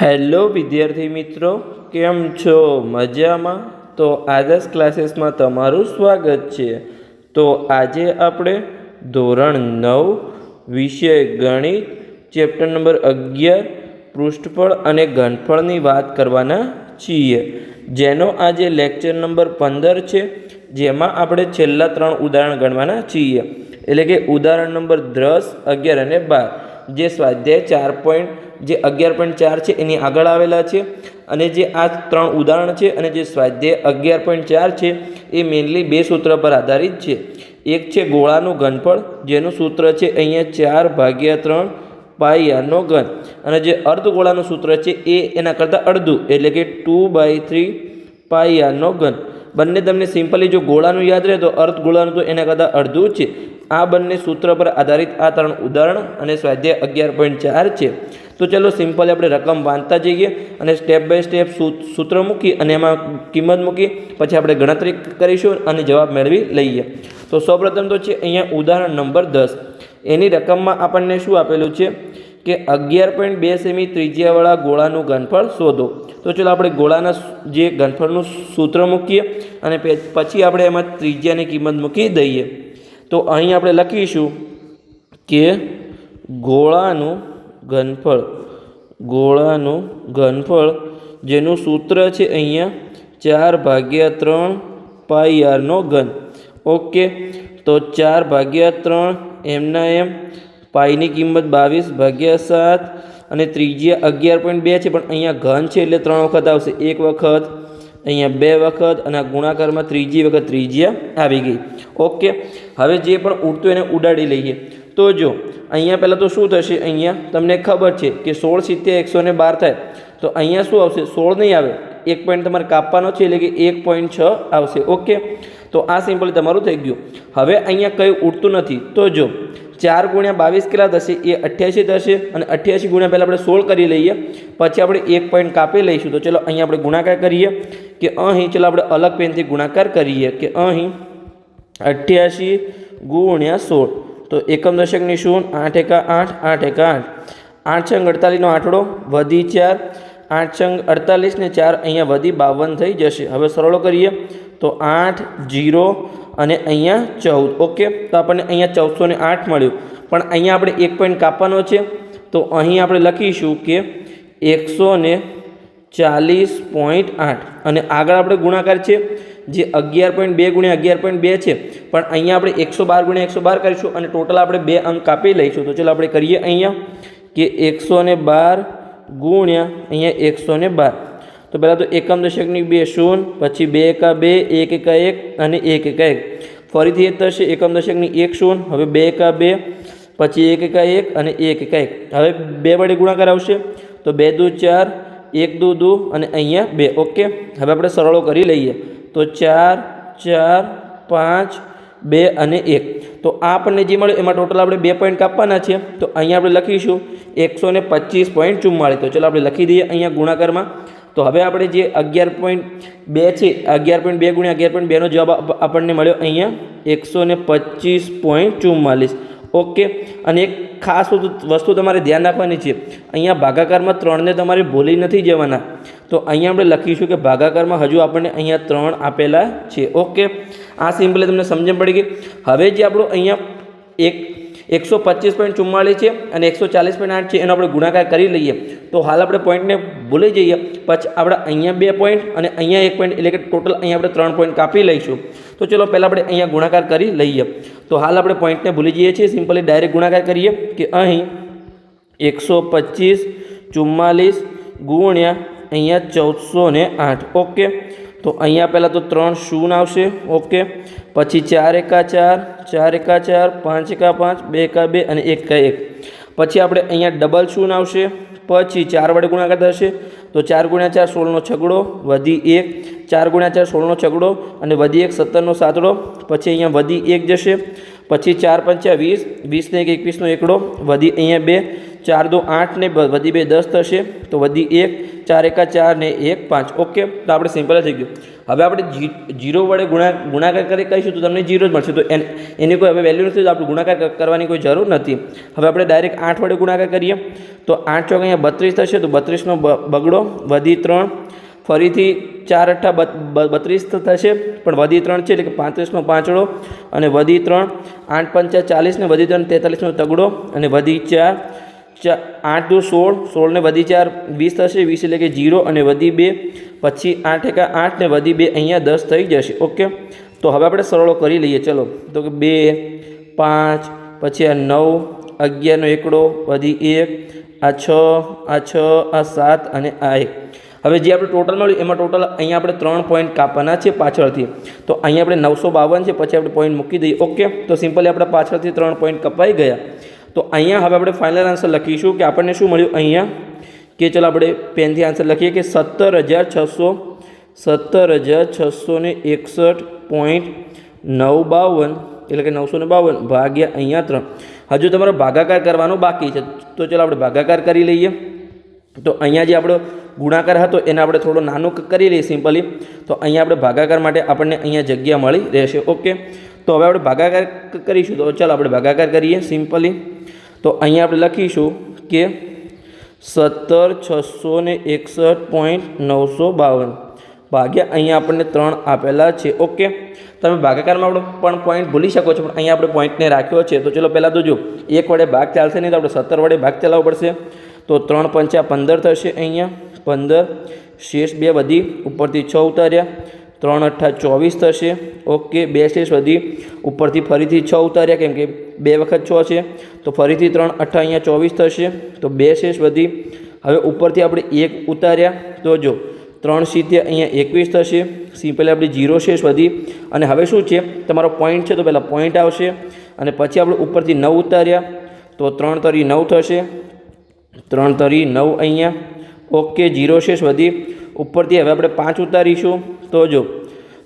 Hello વિદ્યાર્થી મિત્રો, કેમ છો? મજામાં? તો આદર્શ ક્લાસીસમાં તમારું સ્વાગત છે. તો આજે આપણે ધોરણ 9 વિષય ગણિત ચેપ્ટર નંબર 11 પૃષ્ઠફળ અને ઘનફળની વાત કરવાના છીએ, જેનો આજે લેક્ચર નંબર 15 છે, જેમાં આપણે છેલ્લા 3 ઉદાહરણ ગણવાના છીએ. એટલે કે ઉદાહરણ નંબર 10, 11 અને 12 જે સ્વાધ્યાય 11.4 છે એની આગળ આવેલા છે. અને જે આ 3 ઉદાહરણ છે અને જે સ્વાધ્યાય 11.4 છે એ મેઇનલી 2 સૂત્ર પર આધારિત છે. એક છે ગોળાનું ઘનફળ, જેનું સૂત્ર છે અહીંયા 4/3 પાઈ આરનો ઘન, અને જે અર્ધગોળાનું સૂત્ર છે એ એના કરતાં અડધું, એટલે કે 2/3 પાઈ આરનો ઘન. બંને તમને સિમ્પલી જો ગોળાનું યાદ રહે તો અર્ધગોળાનું તો એના કરતાં અડધું છે. આ બંને સૂત્ર પર આધારિત આ 3 ઉદાહરણ અને સ્વાધ્યાય 11.4 છે. તો ચલો સિમ્પલી આપણે રકમ વાંચતા જઈએ અને સ્ટેપ બાય સ્ટેપ સૂત્ર મૂકી અને એમાં કિંમત મૂકી પછી આપણે ગણતરી કરીશું અને જવાબ મેળવી લઈએ. તો સૌપ્રથમ તો છે અહીંયા ઉદાહરણ નંબર 10. એની રકમમાં આપણને શું આપેલું છે કે 11.2 સેમી ત્રિજ્યાવાળા ગોળાનું ઘનફળ શોધો. તો ચલો આપણે ગોળાના જે ઘનફળનું સૂત્ર મૂકીએ અને પછી આપણે એમાં ત્રિજ્યાની કિંમત મૂકી દઈએ. તો અહીં આપણે લખીશું કે ગોળાનું ઘનફળ જેનું સૂત્ર છે અહીંયા 4/3 પાઈ આરનો ઘન. ઓકે, તો 4/3 એમના એમ, પાઈની કિંમત 22/7 અને ત્રિજ્યા 11.2 છે, પણ અહીંયા ઘન છે એટલે 3 વખત આવશે. એક વખત, અહીંયા 2 વખત, અને આ ગુણાકારમાં ત્રીજી વખત ત્રિજ્યા આવી ગઈ. ઓકે, હવે જે પણ ઉડતું એને ઉડાડી લઈએ. તો જો અહીંયા પહેલાં તો શું થશે, અહીંયા તમને ખબર છે કે 16 × 112 થાય. તો અહીંયા શું આવશે? 16 નહીં આવે, એક પોઈન્ટ તમારે કાપવાનો છે એટલે કે 1.6 આવશે. ઓકે, તો આ સિમ્પલ તમારું થઈ ગયું. હવે અહીંયા કંઈ ઉડતું નથી. તો જો 4 × 22 કેટલા થશે? એ 88 થશે, અને 88 ગુણ્યા પહેલાં આપણે 16 કરી લઈએ, પછી આપણે 1 પોઈન્ટ કાપી લઈશું. તો ચલો અહીંયા આપણે ગુણાકાર કરીએ કે અહીં, ચલો આપણે અલગ પેનથી ગુણાકાર કરીએ કે અહીં 88 × 16. તો એકમ દશકની 0, 8 × 8, 8 × 8, 8 × 48નો આંકડો વધી 4, 8 × 48 ને 4 અહીંયા વધી 52 થઈ જશે. હવે સરળો કરીએ તો 8, 0 અને અહીંયા 14. ઓકે, તો આપણને અહીંયા 1408 મળ્યું, પણ અહીંયા આપણે 1 પોઈન્ટ કાપવાનો છે. તો અહીં આપણે લખીશું કે 140.8, અને આગળ આપણે ગુણાકાર છે જે 11.2 × 11.2 છે, પણ અહીંયા આપણે 112 × 112 કરીશું અને ટોટલ આપણે 2 અંક કાપી લઈશું. તો ચલો આપણે કરીએ અહીંયા કે 112 ગુણ્યા અહીંયા 112. તો પહેલાં તો એકમ દશકની 2 0, પછી 2 × 2, 1 × 1 અને 1 × 1. ફરીથી એ થશે એકમ દશકની 1 0, હવે 2 × 2, પછી 1 × 1 અને 1 × 1. હવે 2 વડે ગુણાકાર આવશે તો 2 × 2 = 4, 1 × 2 = 2 અને અહીંયા 2. ઓકે, હવે આપણે સરળો કરી લઈએ તો 4, 4, 5, 2 અને 1. તો આ આપણને જે મળ્યું એમાં ટોટલ આપણે 2 પોઈન્ટ કાપવાના છે. તો અહીંયા આપણે લખીશું 125.44. તો ચલો આપણે લખી દઈએ અહીંયા ગુણાકારમાં. તો હવે આપણે જે 11.2 છે, 11.2 × 11.2 નો જવાબ આપણને મળ્યો અહીંયા 125.44. ઓકે, અને એક ખાસ વસ્તુ તમારે ધ્યાન રાખવાની છે, અહીંયા ભાગાકારમાં 3ને તમારે ભૂલી નથી જવાના. તો અહીંયા આપણે લખીશું કે ભાગાકારમાં હજુ આપણને અહીંયા 3 આપેલા છે. ઓકે, આ સિમ્પલી તમને સમજણ પડી ગઈ. હવે જે આપણું અહીંયા 125.44 છે અને 140.8 છે, એનો આપણે ગુણાકાર કરી લઈએ. તો હાલ આપણે પોઈન્ટને ભૂલી જઈએ, પછી આપણે અહીંયા 2 પોઈન્ટ અને અહીંયા 1 પોઈન્ટ, એટલે કે ટોટલ અહીંયા આપણે 3 પોઈન્ટ કાપી લઈશું. તો ચલો પહેલાં આપણે અહીંયા ગુણાકાર કરી લઈએ. તો હાલ આપણે પોઈન્ટને ભૂલી જઈએ છીએ, સિમ્પલી ડાયરેક્ટ ગુણાકાર કરીએ કે અહીં 125.44 ગુણ્યા અહીંયા 1408. ઓકે, તો અહીંયા પહેલાં તો 3 0 આવશે. ઓકે, પછી 4 × 4, 4 × 4, 5 × 5, 2 × 2 અને 1 × 1. પછી આપણે અહીંયા ડબલ 0 આવશે, પછી 4 વડે ગુણાકાર થશે તો 4 × 4 16નો છગડો વધી 1, 4 × 4 16નો છગડો અને વધી 1 17નો સાતડો, પછી અહીંયા વધી 1 જશે, પછી 4 × 5 = 20, 20 ને 1 21નો એકડો વધી અહીંયા 2, 4 2 8 ને વધી 2 10 થશે, તો વધી 1, 4 1 4 ને 1 5. ઓકે, તો આપણે સિમ્પલ થઈ ગયું. હવે આપણે 0 વડે ગુણાકાર કરી કહીશું તો તમને 0 જ મળશે. તો એની કોઈ હવે વેલ્યુ નથી, તો આપણે ગુણાકાર કરવાની કોઈ જરૂર નથી. હવે આપણે ડાયરેક્ટ 8 વડે ગુણાકાર કરીએ તો 8 ચોક અહીંયા 32 થશે, તો 32નો બગડો વધી 3, ફરીથી 4 8 32 થશે, પણ વધી 3 છે એટલે કે 35નો પાંચડો, અને વધી 3, 8 5 40 ને વધી 3 43નો તગડો, અને વધી 4 8 2 16, 16 ને વધી 4 20 થશે, 20 એટલે કે 0, અને વધી 2, પછી 8 1 8 ને વધી 2 અહીંયા 10 થઈ જશે. ઓકે, તો હવે આપણે સરળો કરી લઈએ. ચલો, તો કે 2 5, પછી આ 9, 11નો એકડો વધી 1, આ 6, આ 6, આ 7 અને આ 1. હવે જે આપણે ટોટલ મળ્યું એમાં ટોટલ અહીંયા આપણે 3 પોઈન્ટ કાપવાના છે પાછળથી. તો અહીંયા આપણે 952 છે, પછી આપણે પોઈન્ટ મૂકી દઈએ. ઓકે, તો સિમ્પલી આપણે પાછળથી 3 પોઈન્ટ કપાઈ ગયા. તો અહીંયા હવે આપણે ફાઇનલ આન્સર લખીશું કે આપણને શું મળ્યું અહીંયા, કે ચલો આપણે પેનથી આન્સર લખીએ કે 17,661.952, એટલે કે 952 ભાગ્યા અહીંયા 3. હજુ તમારો ભાગાકાર કરવાનો બાકી છે, તો ચલો આપણે ભાગાકાર કરી લઈએ. તો અહીંયા જે આપણો ગુણાકાર હતો એને આપણે થોડો નાનો કરી લઈએ સિમ્પલી. તો અહીંયા આપણે ભાગાકાર માટે આપણને અહીંયા જગ્યા મળી રહેશે. ઓકે, તો હવે આપણે ભાગાકાર કરીશું. તો ચાલો આપણે ભાગાકાર કરીએ સિમ્પલી. તો અહીંયા આપણે લખીશું કે 17,661.952 ભાગ્યા અહીંયા આપણને 3 આપેલા છે. ઓકે, તમે ભાગાકારમાં આપણે પણ પોઈન્ટ ભૂલી શકો છો, પણ અહીંયા આપણે પોઈન્ટને રાખ્યો છે. તો ચલો પહેલાં તો જો 1 વડે ભાગ ચાલશે નહીં, તો આપણે 17 વડે ભાગ ચલાવવો પડશે. તો 3 5 15 થશે, અહીંયા 15, શેષ 2 વધી, ઉપરથી 6 ઉતાર્યા, 3 8 24 થશે. ઓકે, 2 શેષ વધી, ઉપરથી ફરીથી 6 ઉતાર્યા, કેમ કે 2 વખત 6 છે, તો ફરીથી 3 8 અહીંયા 24 થશે, તો 2 શેષ વધી. હવે ઉપરથી આપણે 1 ઉતાર્યા, તો જો 3 સીધે અહીંયા 21 થશે, સિમ્પલી આપણે 0 શેષ વધી. અને હવે શું છે, તમારો પોઈન્ટ છે, તો પહેલાં પોઈન્ટ આવશે, અને પછી આપણે ઉપરથી 9 ઉતાર્યા, તો 3 તરી 9 થશે, 3 તરી 9 અહીંયા. ઓકે, 0 શેષ વધી, ઉપરથી હવે આપણે 5 ઉતારીશું, તો જો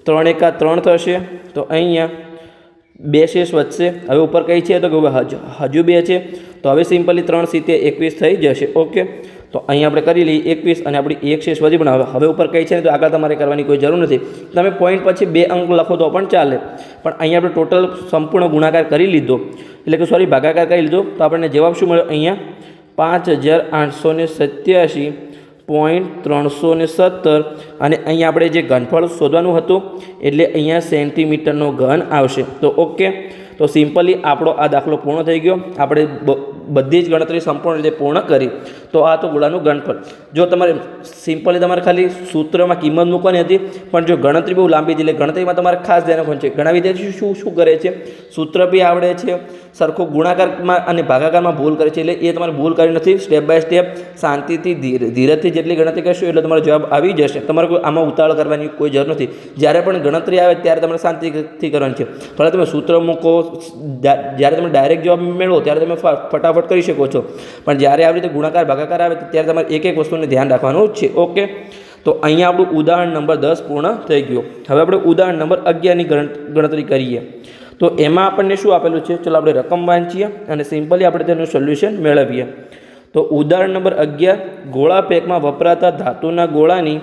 3 1 3 થશે, તો અહીંયા 2 શેષ વધશે. હવે ઉપર કઈ છે, તો કે હજુ 2 છે, તો હવે સિમ્પલી 3 સીધે 21 થઈ જશે. ઓકે, તો અહીંયા આપણે કરી લઈએ 21, અને આપણી 1 શેષ વધી. પણ હવે ઉપર કઈ છે ને, તો આગળ તમારે કરવાની કોઈ જરૂર નથી. તમે પોઈન્ટ પછી 2 અંક લખો તો પણ ચાલે, પણ અહીંયા આપણે ટોટલ સંપૂર્ણ ગુણાકાર કરી લીધો, એટલે કે સોરી ભાગાકાર કરી લીધો. તો આપણને જવાબ શું મળ્યો અહીંયા, 5887.317. અને અહીંયા આપણે જે ઘનફળ શોધવાનું હતું, એટલે અહીંયા સેન્ટીમીટરનો ઘન આવશે. તો ઓકે, તો સિમ્પલી આપણો આ દાખલો પૂર્ણ થઈ ગયો. આપણે બધી જ ગણતરી સંપૂર્ણ રીતે પૂર્ણ કરી. તો આ તો ગોળાનું ઘનફળ. જો તમારે સિમ્પલી તમારે ખાલી સૂત્રમાં કિંમત મૂકવાની હતી, પણ જો ગણતરી બહુ લાંબી હતી, એટલે ગણતરીમાં તમારે ખાસ ધ્યાન રાખવાનું છે. ઘણા વિદ્યાર્થીઓ શું કરે છે, સૂત્ર બી આવડે છે, સરખો ગુણાકારમાં અને ભાગાકારમાં ભૂલ કરે છે, એટલે એ તમારે ભૂલ કરી નથી. સ્ટેપ બાય સ્ટેપ શાંતિથી ધીરજથી જેટલી ગણતરી કરશો એટલે તમારો જવાબ આવી જશે. તમારે કોઈ આમાં ઉતાવળ કરવાની કોઈ જરૂર નથી. જ્યારે પણ ગણતરી આવે ત્યારે તમારે શાંતિથી કરવાની છે. ભલે તમે સૂત્ર મૂકો, જ્યારે તમે ડાયરેક્ટ જવાબ મેળવો ત્યારે તમે ફટાફટ કરી શકો છો, પણ જ્યારે આવી રીતે ગુણાકાર ભાગાકાર આવે ત્યારે તમારે એક એક વસ્તુને ધ્યાન રાખવાનું છે. ઓકે, તો અહીંયા આપણું ઉદાહરણ નંબર 10 પૂર્ણ થઈ ગયું. હવે આપણે ઉદાહરણ નંબર 11ની ગણતરી કરીએ. તો એમાં આપણને શું આપેલું છે, ચલો આપણે રકમ વાંચીએ અને સિમ્પલી આપણે તેનું સોલ્યુશન મેળવીએ. તો ઉદાહરણ નંબર 11, ગોળા પેકમાં વપરાતા ધાતુના ગોળાની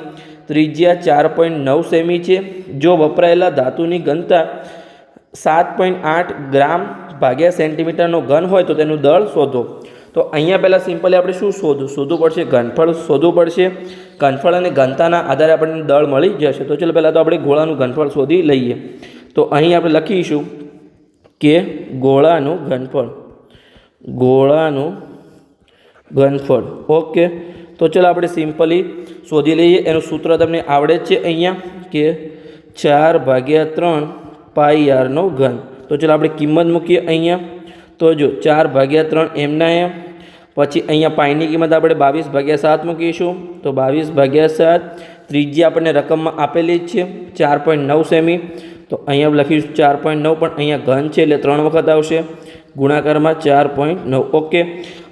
ત્રિજ્યા 4.9 સેમી છે. જો વપરાયેલા ધાતુની ઘનતા 7.8 ગ્રામ ભાગ્યા સેન્ટીમીટરનો ઘન હોય તો તેનું દળ શોધો. તો અહીંયા પહેલાં સિમ્પલી આપણે શું શોધવું પડશે, ઘનફળ શોધવું પડશે. ઘનફળ અને ઘનતાના આધારે આપણને દળ મળી જશે. તો ચલો પહેલાં તો આપણે ગોળાનું ઘનફળ શોધી લઈએ. તો અહીં આપણે લખીશું કે ગોળાનું ઘનફળ. ઓકે, તો ચલો આપણે સિમ્પલી શોધી લઈએ. એનું સૂત્ર તમને આવડે જ છે અહીંયા, કે 4/3 પાઈ આરનો ઘન. તો ચલો આપણે કિંમત મૂકીએ અહીંયા. તો જો 4/3 એમના એમ, પછી અહીંયા પાઈની કિંમત આપણે 22/7 મૂકીશું. તો 22/7, ત્રિજ્યા આપણને રકમમાં આપેલી જ છે 4.9 સેમી. તો અહીંયા લખીશું 4.9, પણ અહીંયા ઘન છે એટલે 3 વખત આવશે, ગુણાકારમાં 4.9. ઓકે,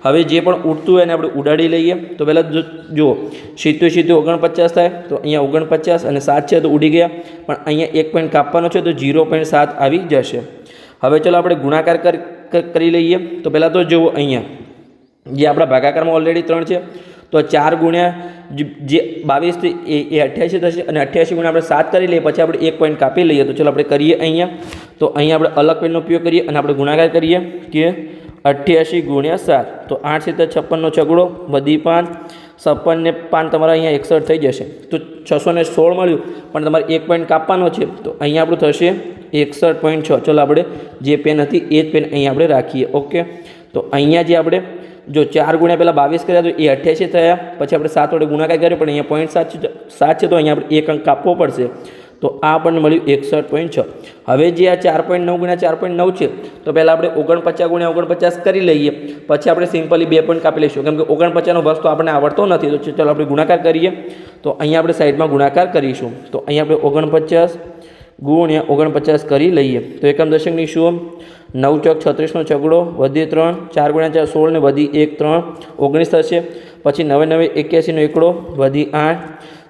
હવે જે પણ ઉડતું હોય એને આપણે ઉડાડી લઈએ. તો પહેલાં જુઓ, સીધું 49 થાય, તો અહીંયા 49 અને 7 છે તો ઉડી ગયા, પણ અહીંયા 1 પોઈન્ટ કાપવાનો છે તો 0.7 આવી જશે. હવે ચલો આપણે ગુણાકાર કરી લઈએ. તો પહેલાં તો જુઓ, અહીંયા જે આપણા ભાગાકારમાં ઓલરેડી 3 છે, તો 4 ગુણ્યા જે 22 એ 88 થશે, અને 88 ગુણ્યા આપણે 7 કરી લઈએ, પછી આપણે 1 પોઈન્ટ કાપી લઈએ. તો ચાલો આપણે કરીએ અહીંયા. તો અહીંયા આપણે અલગ પેનનો ઉપયોગ કરીએ અને આપણે ગુણાકાર કરીએ કે 88 ગુણ્યા 7, તો 8 × 56 છગડો વધી 5, 56 ને 5 તમારા અહીંયા 61 થઈ જશે. તો 616 મળ્યું, પણ તમારે 1 પોઈન્ટ કાપવાનો છે, તો અહીંયા આપણું થશે 61.6. ચલો આપણે જે પેન હતી એ જ પેન અહીંયા આપણે રાખીએ. ઓકે, તો અહીંયા જે આપણે જો 4 ગુણ્યા પહેલાં 22 કર્યા તો એ 88 થયા, પછી આપણે 7 વડે ગુણાકાર કર્યો, પણ અહીંયા 0.7 છે, તો અહીંયા આપણે 1 અંક કાપવો પડશે. તો આ આપણને મળ્યું 61.6. હવે જે આ 4.9 ગુણ્યા 4.9 છે, તો પહેલાં આપણે 49 ગુણ્યા 49 કરી લઈએ, પછી આપણે સિમ્પલી 2 પોઈન્ટ કાપી લઈશું, કેમ કે 49નો વર્ગ તો આપણે આવડતો નથી. તો ચાલો આપણે ગુણાકાર કરીએ. તો અહીંયા આપણે સાઈડમાં ગુણાકાર કરીશું. તો અહીંયા આપણે 49 ગુણ્યા 49 કરી લઈએ. તો એકમ દશકની શું? 9 ચોક 36નો છગડો વધી 3, 4 ગુણ્યા 4 16 ને વધી 1 3, 19 થશે. પછી 9 9 81નો એકડો વધી 8,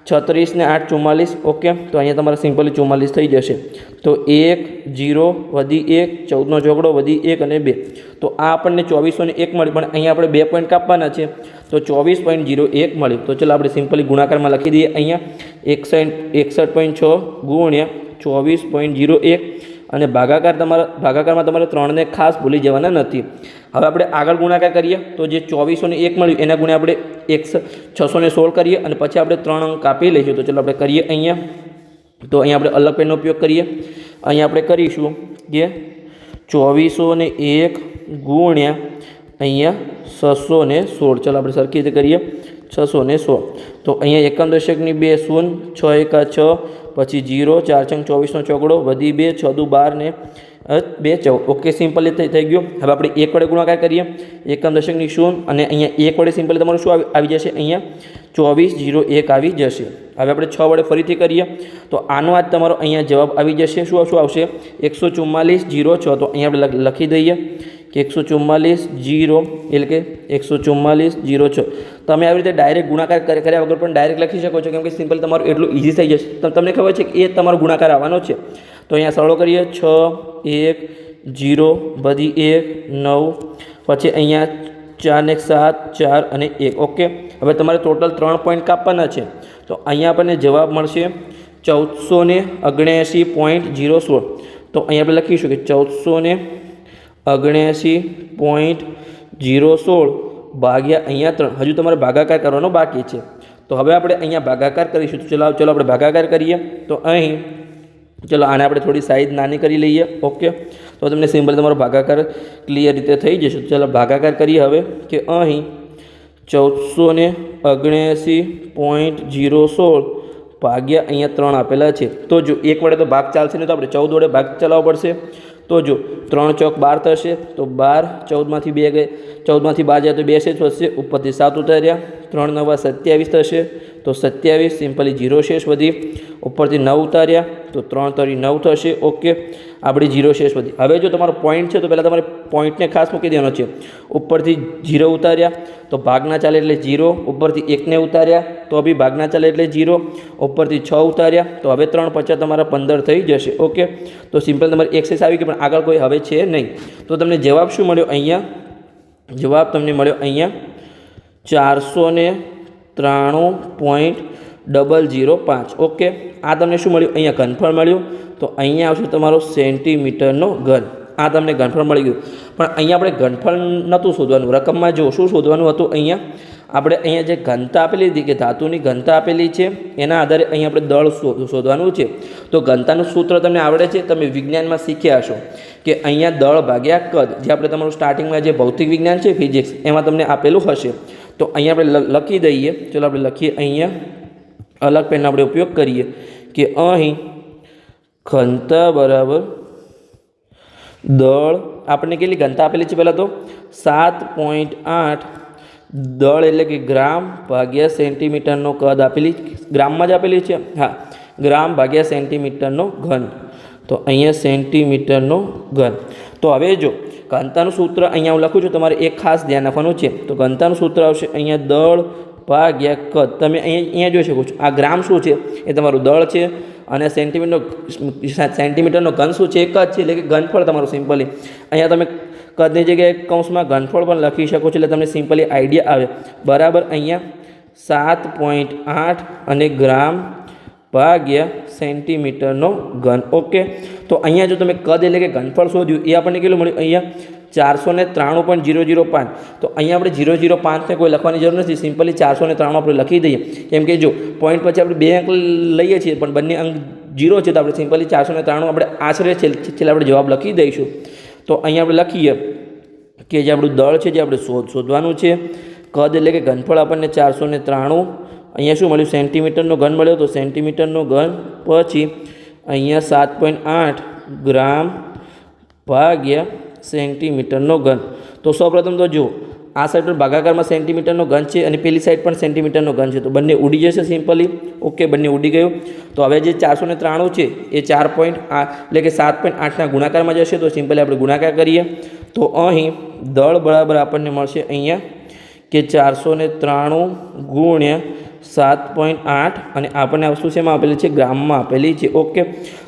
36 ને 8 44. ઓકે, તો અહીંયા તમારે સિમ્પલી 44 થઈ જશે. તો 1 0 વધી 1, 14નો છગડો વધી 1 અને 2. તો આ આપણને 2401 મળી, પણ અહીંયા આપણે 2 પોઈન્ટ કાપવાના છે, તો 24.01 મળ્યું. તો ચાલો આપણે સિમ્પલી ગુણાકારમાં લખી દઈએ. અહીંયા 61.6 ગુણ્યા 24.01, અને ભાગાકારમાં તમારે 3 ને ખાસ ભૂલી જવાના નથી. હવે આપણે આગળ ગુણાકાર કરીએ. તો જે 2401 મળ્યું એના ગુણ્યા આપણે 616 કરીએ, અને પછી આપણે 3 અંક કાપી લઈશું. તો ચાલો આપણે કરીએ અહીંયા. તો અહીંયા આપણે અલગ પેનનો ઉપયોગ કરીએ. અહીંયા આપણે કરીશું કે 2401 ગુણ્યા અહીંયા 616. ચાલો આપણે સરખી રીતે કરીએ. 616. તો અહીંયા એકમ દશકની 2 0, 6 1 6, પછી 0, 4 6 24નો ચોગડો વધી 2, 6 2 12 ને 2 14. ઓકે, સિમ્પલી થઈ ગયું. હવે આપણે 1 વડે ગુણાકાર કરીએ. એકમ દશકની 0, અને અહીંયા 1 વડે સિમ્પલી તમારું શું આવી જશે? અહીંયા 2401 આવી જશે. હવે આપણે 6 વડે ફરીથી કરીએ. તો આનો આજ તમારો અહીંયા જવાબ આવી જશે. શું આવશે? 144.06. તો અહીંયા આપણે લખી દઈએ કે 144.0, એટલે કે 144.06. તમે આવી રીતે ડાયરેક્ટ ગુણાકાર કર્યા વગર પણ ડાયરેક્ટ લખી શકો છો, કેમ કે સિમ્પલ તમારું એટલું ઇઝી થઈ જશે. તમને ખબર છે કે એ તમારો ગુણાકાર આવવાનો છે. તો અહીંયા સરળો કરીએ. 6 1 0 વધી 1 9, પછી અહીંયા 4 ને 7 4 અને 1. ઓકે, હવે તમારે ટોટલ 3 પોઈન્ટ કાપવાના છે. તો અહીંયા આપણને જવાબ મળશે 1479.016. તો અહીંયા આપણે લખીશું કે 1479.016 ભાગ્યા અહીંયા 3. હજુ તમારે ભાગાકાર કરવાનો બાકી છે. તો હવે આપણે અહીંયા ભાગાકાર કરીશું. તો ચલો આપણે ભાગાકાર કરીએ. તો અહીં ચલો આને આપણે થોડી સાઈઝ નાની કરી લઈએ. ઓકે, તો તમને સિમ્પલ તમારો ભાગાકાર ક્લિયર રીતે થઈ જશે. ચલો ભાગાકાર કરીએ હવે કે અહીં 1479.016 ભાગ્યા અહીંયા 3 આપેલા છે. તો જો 1 વડે તો ભાગ ચાલશે નહીં, તો આપણે 14 વડે ભાગ ચલાવવો પડશે. તો જો 3 ચોક 12 થશે, તો 12, 14માંથી 2 ગઈ, 14માંથી 12 જાય તો 2 શેષ વધશે, ઉપરથી 7 ઉતાર્યા, 3 9 27 થશે, તો 27 સિમ્પલી 0 શેષ વધી, ઉપરથી 9 ઉતાર્યા તો 3 3 9 થશે. ઓકે, આપણી 0 શેષ વધી. હવે જો તમારો પોઈન્ટ છે તો પહેલાં તમારે પોઈન્ટને ખાસ મૂકી દેવાનો છે. ઉપરથી 0 ઉતાર્યા તો ભાગના ચાલે એટલે 0, ઉપરથી 1 ને ઉતાર્યા તો બી ભાગના ચાલે એટલે 0, ઉપરથી 6 ઉતાર્યા તો હવે 3 5 તમારા 15 થઈ જશે. ઓકે, તો સિમ્પલ તમારી એક્સેસ આવી ગઈ, પણ આગળ કોઈ હવે છે નહીં. તો તમને જવાબ શું મળ્યો? અહીંયા જવાબ તમને મળ્યો અહીંયા 493.005. ઓકે, આ તમને શું મળ્યું? અહીંયા ઘનફળ મળ્યું. તો અહીંયા આવશે તમારો સેન્ટીમીટરનો ઘન. આ તમને ઘનફળ મળી ગયું. પણ અહીંયા આપણે ઘનફળ નહોતું શોધવાનું, રકમમાં જો શું શોધવાનું હતું? અહીંયા જે ઘનતા આપેલી હતી કે ધાતુની ઘનતા આપેલી છે એના આધારે અહીંયા આપણે દળ શોધવાનું છે. તો ઘનતાનું સૂત્ર તમને આવડે છે, તમે વિજ્ઞાનમાં શીખ્યા હશો કે અહીંયા દળ ભાગ્યા કદ, જે આપણે તમારું સ્ટાર્ટિંગમાં જે ભૌતિક વિજ્ઞાન છે ફિઝિક્સ, એમાં તમને આપેલું હશે. તો અહીંયા આપણે લખી દઈએ. ચલો આપણે લખીએ. અહીંયા અલગ પેનનો આપણે ઉપયોગ કરીએ કે અહીં ઘનતા બરાબર દળ. આપણને કેટલી ઘનતા આપેલી છે? પહેલાં તો 7.8 દળ એટલે કે ગ્રામ ભાગ્યા સેન્ટીમીટરનો કદ આપેલી, ગ્રામમાં જ આપેલી છે. હા, ગ્રામ ભાગ્યા સેન્ટીમીટરનો ઘન. તો અહીંયા સેન્ટીમીટરનો ઘન. તો હવે જો ઘનતાનું સૂત્ર અહીંયા હું લખું છું, તમારે એક ખાસ ધ્યાન રાખવાનું છે. તો ઘનતાનું સૂત્ર આવશે અહીંયા દળ ભાગ્યા કદ. તમે અહીંયા જોઈ શકો છો આ ગ્રામ શું છે? એ તમારું દળ છે, અને સેન્ટીમીટરનો ઘન શું છે? એક જ છે, એટલે કે ઘનફળ તમારું સિમ્પલી. અહીંયા તમે કદની જગ્યાએ કૌંસમાં ઘનફળ પણ લખી શકો છો, એટલે તમને સિમ્પલી આઈડિયા આવે. બરાબર અહીંયા 7.8 અને ગ્રામ ભાગ્યા સેન્ટીમીટરનો ઘન. ઓકે, તો અહીંયા જો તમે કદ એટલે કે ઘનફળ શોધ્યું એ આપણને કેટલું મળ્યું? અહીંયા 493.005. તો અહીંયા આપણે 005ને કોઈ લખવાની જરૂર નથી, સિમ્પલી 493 આપણે લખી દઈએ. કેમ કે જો પોઈન્ટ પછી આપણે 2 અંક લઈએ છીએ પણ બંને અંક 0 છે, તો આપણે સિમ્પલી 493 આપણે આશરે છેલ્લે આપણે જવાબ લખી દઈશું. તો અહીંયા આપણે લખીએ કે જે આપણું દળ છે જે આપણે શોધવાનું છે, કદ એટલે કે ઘનફળ આપણને 493, અહીંયા શું મળ્યું? સેન્ટીમીટરનો ઘન મળ્યો. તો સેન્ટીમીટરનો ઘન પછી અહીંયા 7.8 ગ્રામ ભાગ્યા સેન્ટીમીટરનો ઘન. તો સૌપ્રથમ તો જુઓ, આ સાઈડ પર ભાગાકારમાં સેન્ટીમીટરનો ઘન છે અને પેલી સાઈડ પણ સેન્ટીમીટરનો ઘન છે, તો બંને ઉડી જશે સિમ્પલી. ઓકે, બંને ઉડી ગયું. તો હવે જે 493 છે એ 4.8 એટલે કે 7.8ના ગુણાકારમાં જશે, તો સિમ્પલી આપણે ગુણાકાર કરીએ. તો અહીં દળ બરાબર આપણને મળશે અહીંયા કે 493 ગુણ્યા 7.8 અને આપણને આ વસ્તુ શેમાં આપેલી છે? ગ્રામમાં આપેલી છે. ઓકે,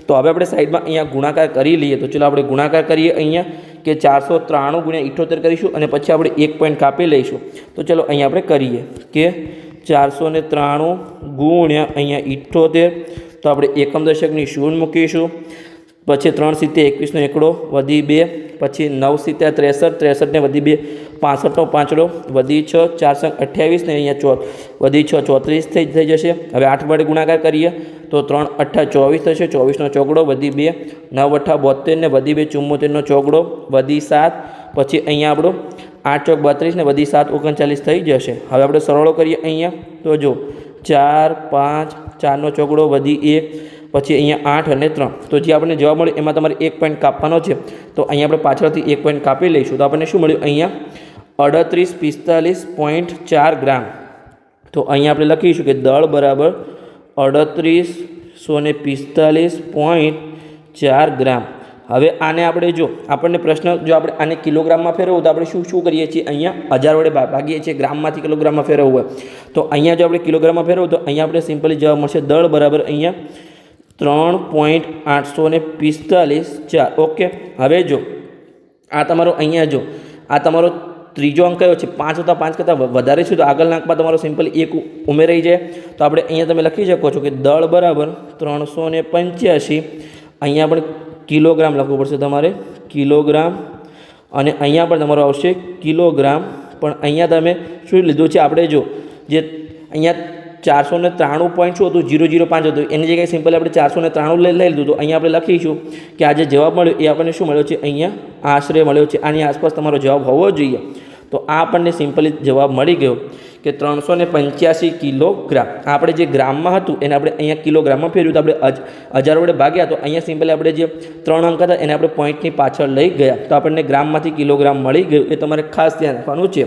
તો હવે આપણે સાઈડમાં અહીંયા ગુણાકાર કરી લઈએ. તો ચલો આપણે ગુણાકાર કરીએ અહીંયા કે 493 ગુણ્યા 78 કરીશું અને પછી આપણે 1 પોઈન્ટ કાપી લઈશું. તો ચલો અહીંયા આપણે કરીએ કે 493 ગુણ્યા અહીંયા 78, તો આપણે એકમ દશકની શૂન્ય મૂકીશું. પછી 3 × 21 નો એકડો વધી 2, પછી 9 × 63 63 ને વધી 2, 65 નો પાંચડો વધી 6, 4 × 28 ને અહીંયા વધી 6 34 થઈ જશે. હવે 8 વડે ગુણાકાર કરીએ તો 3 × 8 = 24 થશે. 24 નો ચોકડો વધી 2, 9 × 8 = 72 ને વધી 2 74 નો ચોકડો વધી 7, પછી અહીંયા આપણો 8 × 32 ને વધી 7 39 થઈ જશે. હવે આપણે સરળો કરીએ અહીંયા. તો જો 4 5 4 નો ચોકડો વધી 1, પછી અહીંયા 8 અને 3. તો જે આપણને જવાબ મળ્યો એમાં તમારે 1 પોઈન્ટ કાપવાનો છે. તો અહીંયા આપણે પાછળથી 1 પોઈન્ટ કાપી લઈશું. તો આપણને શું મળ્યું? અહીંયા 3845.4 ગ્રામ. તો અહીંયા આપણે લખીશું કે દળ બરાબર 3845.4 ગ્રામ. હવે આને આપણે જો આપણને પ્રશ્ન જો આપણે આને કિલોગ્રામમાં ફેરવવું તો આપણે શું કરીએ છીએ? અહીંયા 1000 વડે ભાગીએ છીએ. ગ્રામમાંથી કિલોગ્રામમાં ફેરવવું હોય તો અહીંયા જો આપણે કિલોગ્રામમાં ફેરવવું તો અહીંયા આપણે સિમ્પલી જવાબ મળશે દળ બરાબર અહીંયા 3.845.4. ઓકે, હવે જો આ તમારો અહીંયા જો આ તમારો ત્રીજો અંક કયો છે? 5 હતા, 5 કરતાં વધારે છે, તો આગળના અંકમાં તમારો સિમ્પલી 1 ઉમેરાઈ જાય. તો આપણે અહીંયા તમે લખી શકો છો કે દળ બરાબર 385. અહીંયા પણ કિલોગ્રામ લખવું પડશે તમારે, કિલોગ્રામ, અને અહીંયા પણ તમારો આવશે કિલોગ્રામ. પણ અહીંયા તમે શું લીધું છે? આપણે જો જે અહીંયા 493 પોઈન્ટ શું હતું? 005 હતું, એની જગ્યાએ સિમ્પલ આપણે 493 લઈ લીધું. તો અહીંયા આપણે લખીશું કે આ જે જવાબ મળ્યો એ આપણને શું મળ્યો છે? અહીંયા આશરે મળ્યો છે. આની આસપાસ તમારો જવાબ હોવો જોઈએ. તો આ આપણને સિમ્પલી જવાબ મળી ગયો કે 385 કિલોગ્રામ. આપણે જે ગ્રામમાં હતું એને આપણે અહીંયા કિલોગ્રામમાં ફેરવ્યું, તો આપણે 1000 વડે ભાગ્યા. તો અહીંયા સિમ્પલી આપણે જે 3 અંક હતા એને આપણે પોઈન્ટની પાછળ લઈ ગયા, તો આપણને ગ્રામમાંથી કિલોગ્રામ મળી ગયું. એ તમારે ખાસ ધ્યાન રાખવાનું છે.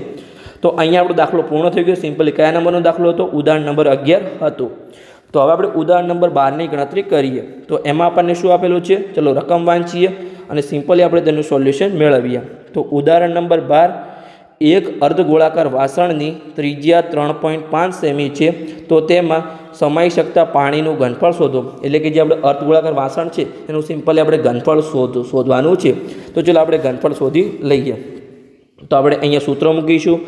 તો અહીંયા આપણો દાખલો પૂર્ણ થઈ ગયો. સિમ્પલી કયા નંબરનો દાખલો હતો? ઉદાહરણ નંબર 11 હતું. તો હવે આપણે ઉદાહરણ નંબર 12ની ગણતરી કરીએ. તો એમાં આપણને શું આપેલું છે? ચલો રકમ વાંચીએ અને સિમ્પલી આપણે તેનું સોલ્યુશન મેળવીએ. તો ઉદાહરણ નંબર 12, એક અર્ધગોળાકાર વાસણની ત્રિજ્યા 3.5 સેમી છે, તો તેમાં સમાઈ શકતા પાણીનું ઘનફળ શોધો. એટલે કે જે આપણે અર્ધગોળાકાર વાસણ છે એનું સિમ્પલી આપણે ઘનફળ શોધવાનું છે. તો ચલો આપણે ઘનફળ શોધી લઈએ. તો આપણે અહીંયા સૂત્ર મૂકીશું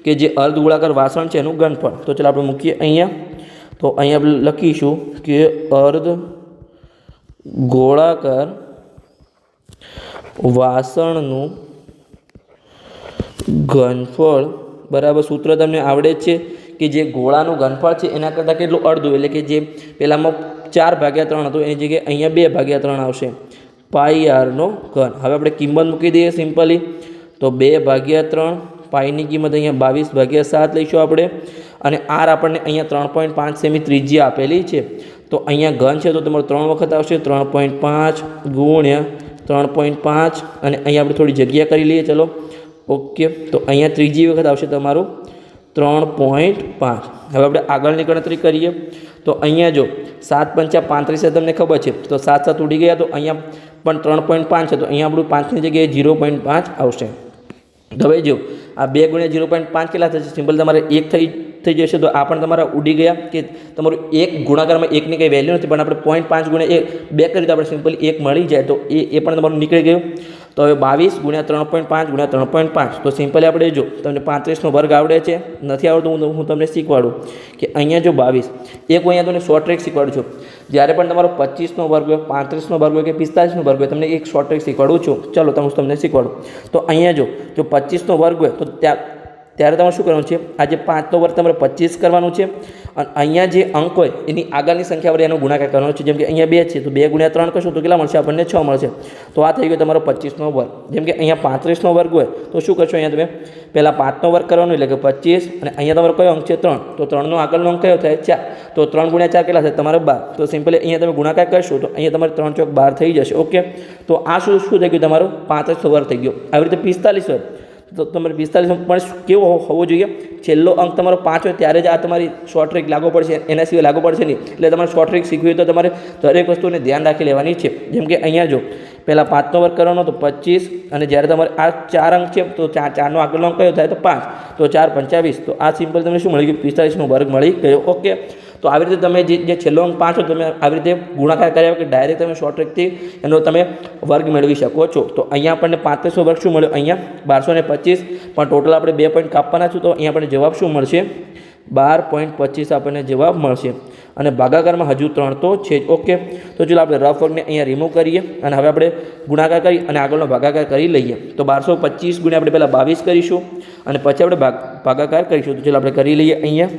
કે જે અર્ધગોળાકાર વાસણ છે એનું ઘનફળ. તો ચલો આપણે મૂકીએ અહીંયા. તો અહીંયા આપણે લખીશું કે અર્ધગોળાકાર વાસણનું ઘનફળ બરાબર, સૂત્ર તમને આવડે છે કે જે ગોળાનું ઘનફળ છે એના કરતાં કેટલું? અડધું. એટલે કે જે પહેલાંમાં 4/3 હતું એની જગ્યાએ અહીંયા 2/3 આવશે. પાઈ આરનો ઘન. હવે આપણે કિંમત મૂકી દઈએ સિમ્પલી. તો 2/3, પાઈની કિંમત અહીંયા 22/7 લઈશું આપણે. અને આર આપણને અહીંયા 3.5 સેમી ત્રિજ્યા આપેલી છે. તો અહીંયા ઘન છે તો તમારો 3 વખત આવશે. 3.5 ગુણ્યા 3.5 અને અહીંયા આપણે થોડી જગ્યા કરી લઈએ. ચલો ઓકે, તો અહીંયા ત્રીજી વખત આવશે તમારું 3.5. હવે આપણે આગળની ગણતરી કરીએ. તો અહીંયા જો 7 × 5 = 35 તમને ખબર છે, તો 7 7 ઉડી ગયા. તો અહીંયા પણ 3.5 છે, તો અહીંયા આપણું 5ની જગ્યાએ 0.5 આવશે. હવે જો આ 2 × 0.5 કેટલા થશે? સિમ્પલ તમારે 1 થઈ જશે. તો આ પણ તમારા ઉડી ગયા કે તમારું 1 ગુણાકારમાં 1ની કંઈ વેલ્યુ નથી, પણ આપણે 0.5 × 2 કરીએ તો આપણે સિમ્પલી 1 મળી જાય. તો એ પણ તમારું નીકળી ગયું. તો હવે 22 ગુણ્યા 3.5 ગુણ્યા 3.5 તો સિમ્પલી આપણે જો તમને 35નો વર્ગ આવડે છે, નથી આવડતું હું તમને શીખવાડું કે અહીંયા જો 22 એક અહીંયા તમને શોર્ટ ટ્રિક શીખવાડું છું. જ્યારે પણ તમારો 25નો વર્ગ હોય, 35નો વર્ગ હોય કે 45નો વર્ગ હોય, તમને એક શોર્ટ ટ્રિક શીખવાડું છું. ચલો તમને શીખવાડું. તો અહીંયા જો 25નો વર્ગ હોય તો ત્યારે તમારે શું કરવાનું છે, આ જે 5નો વર્ગ તમારે 25 કરવાનું છે અને અહીંયા જે અંક હોય એની આગળની સંખ્યા વડે એનો ગુણાકાર કરવાનો છે. જેમ કે અહીંયા 2 છે તો 2 ગુણ્યા 3 કરશો તો કેટલા મળશે આપણને? 6 મળશે. તો આ થઈ ગયો તમારો 25નો વર્ગ. જેમ કે અહીંયા 35નો વર્ગ હોય તો શું કરશો, અહીંયા તમે પહેલાં 5નો વર્ગ કરવાનો એટલે કે 25 અને અહીંયા તમારો કયો અંક છે? 3. તો 3નો આગળનો અંક કયો થાય? 4. તો 3 ગુણ્યા 4 કેટલા થાય? તમારે 12. તો સિમ્પલી અહીંયા તમે ગુણાકાર કરશો તો અહીંયા તમારે 3 ચોક 12 થઈ જશે. ઓકે, તો આ શું થઈ ગયું? તમારો 35નો વર્ગ થઈ ગયો. આવી રીતે 45 હોય તો તમારે 45 પણ કેવો હોવો જોઈએ? છેલ્લો અંક તમારો 5 હોય ત્યારે જ આ તમારી શોર્ટ ટ્રિક લાગુ પડશે, એના સિવાય લાગુ પડશે નહીં. એટલે તમારે શોર્ટ ટ્રિક શીખવી હોય તો તમારે દરેક વસ્તુને ધ્યાન રાખી લેવાની છે. જેમ કે અહીંયા જો પહેલાં 5નો વર્ગ કરવાનો તો 25 અને જ્યારે તમારે આ 4 અંક છે તો 4નો આગળનો અંક કયો થાય? તો 5. તો 4 25. તો આ સિમ્પલ તમને શું મળી ગયું? 45નો વર્ગ મળી ગયો. ઓકે, તો આવી રીતે તમે જે છેલ્લો અંક 5 હોય તમે આવી રીતે ગુણાકાર કર્યા કે ડાયરેક્ટ તમે શોર્ટ ટ્રિકથી એનો તમે વર્ગ મેળવી શકો છો. તો અહીંયા આપણને 35નો વર્ગ શું મળ્યો? અહીંયા 1225. પણ ટોટલ આપણે 2 પોઈન્ટ કાપવાના છું તો અહીંયા આપણને જવાબ શું મળશે? 12.25 આપણને જવાબ મળશે. અને ભાગાકારમાં હજુ 3 તો છે જ. ઓકે, તો ચલો આપણે રફ વર્ગને અહીંયા રિમૂવ કરીએ અને હવે આપણે ગુણાકાર કરી અને આગળનો ભાગાકાર કરી લઈએ. તો 1225 ગુણ્યા આપણે પહેલાં 22 કરીશું અને પછી આપણે ભાગાકાર કરીશું. તો ચલો આપણે કરી લઈએ અહીંયા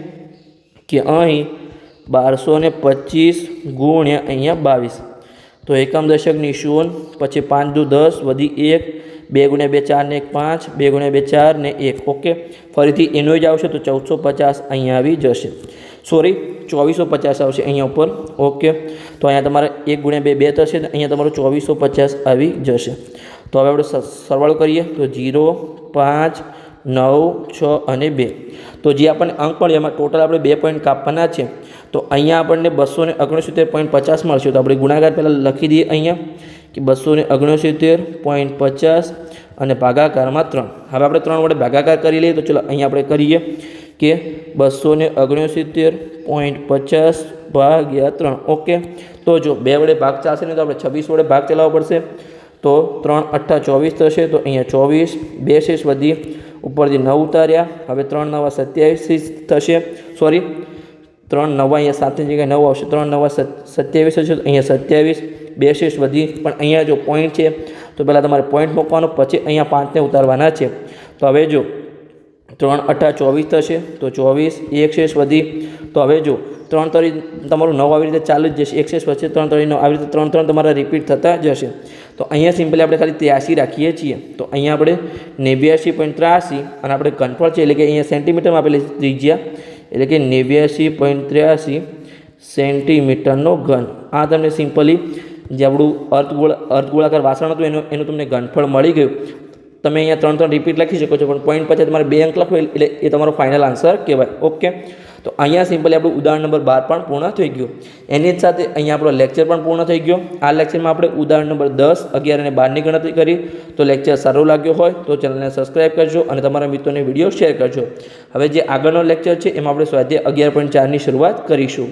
કે અહીં 1225 ગુણ્યા અહીંયા 22. તો એકમ દશકની 0, પછી 5 દુ 10 વધી 1, 2 ગુણ્યા 2 4 ને 1 5, 2 ગુણ્યા 2 4 ને 1. ઓકે, ફરીથી એનો જ આવશે તો 1450 અહીંયા આવી જશે. સોરી, 2450 આવશે અહીંયા ઉપર. ઓકે, તો અહીંયા તમારે 1 ગુણ્યા 2 2 થશે, અહીંયા તમારો 2450 આવી જશે. તો હવે આપણે સરવાળો કરીએ તો 0 5 9 6 અને 2. તો જે આપણને અંક મળે એમાં ટોટલ આપણે 2 પોઈન્ટ કાપવાના છે. તો અહીંયા આપણને 269.50 મળશે. તો આપણે ગુણાકાર પહેલાં લખી દઈએ અહીંયા કે 269.50 અને ભાગાકારમાં 3. હવે આપણે 3 વડે ભાગાકાર કરી લઈએ. તો ચલો અહીંયા આપણે કરીએ કે 269.50 ભાગ્યા 3. ઓકે, તો જો 2 વડે ભાગ ચાલશે ને તો આપણે 26 વડે ભાગ ચલાવવો પડશે. તો 3 8 24 થશે. તો અહીંયા 24, 2 શેષ વધી ઉપરથી 9 ઉતાર્યા. હવે 3 9 27 થશે. સોરી, 3 9 અહીંયા 7ની જગ્યાએ 9 આવશે. 3 9 27 થશે. તો અહીંયા 27, 2 શેષ વધી. પણ અહીંયા જો પોઈન્ટ છે તો પહેલાં તમારે પોઈન્ટ મૂકવાનો, પછી અહીંયા 5ને ઉતારવાના છે. તો હવે જો 3 8 24 થશે. તો 24, 1 શેષ વધી. તો હવે જો 3 3 તમારું 9 આવી રીતે ચાલુ જ જશે. 1 શેષ વચ્ચે 3 3 9 આવી રીતે 3 3 તમારા રિપીટ થતા જશે. તો અહીંયા સિમ્પલી આપણે ખાલી 83 રાખીએ છીએ. તો અહીંયા આપણે 89.83 અને આપણે ઘનફળ છે એટલે કે અહીંયા સેન્ટીમીટરમાં આપેલી ત્રિજ્યા એટલે કે 89.83 સેન્ટીમીટરનો ઘન. આ તમને સિમ્પલી જે આપણું અર્ધગોળાકાર વાસણ હતું એનું તમને ઘનફળ મળી ગયું. તમે અહીંયા 3 3 રિપીટ લખી શકો છો, પણ પોઈન્ટ પછી તમારે 2 અંક લખો એટલે એ તમારો ફાઇનલ આન્સર કહેવાય. ઓકે, તો અહીંયા સિમ્પલી આપણું ઉદાહરણ નંબર 12 પણ પૂર્ણ થઈ ગયું. એની જ સાથે અહીંયા આપણો લેક્ચર પણ પૂર્ણ થઈ ગયો. આ લેક્ચરમાં આપણે ઉદાહરણ નંબર 10, 11 અને 12ની ગણતરી કરી. તો લેક્ચર સારો લાગ્યો હોય તો ચેનલને સબસ્ક્રાઈબ કરજો અને તમારા મિત્રોને વિડીયો શેર કરજો. હવે જે આગળનો લેક્ચર છે એમાં આપણે સ્વાધ્યાય 11.4ની શરૂઆત કરીશું.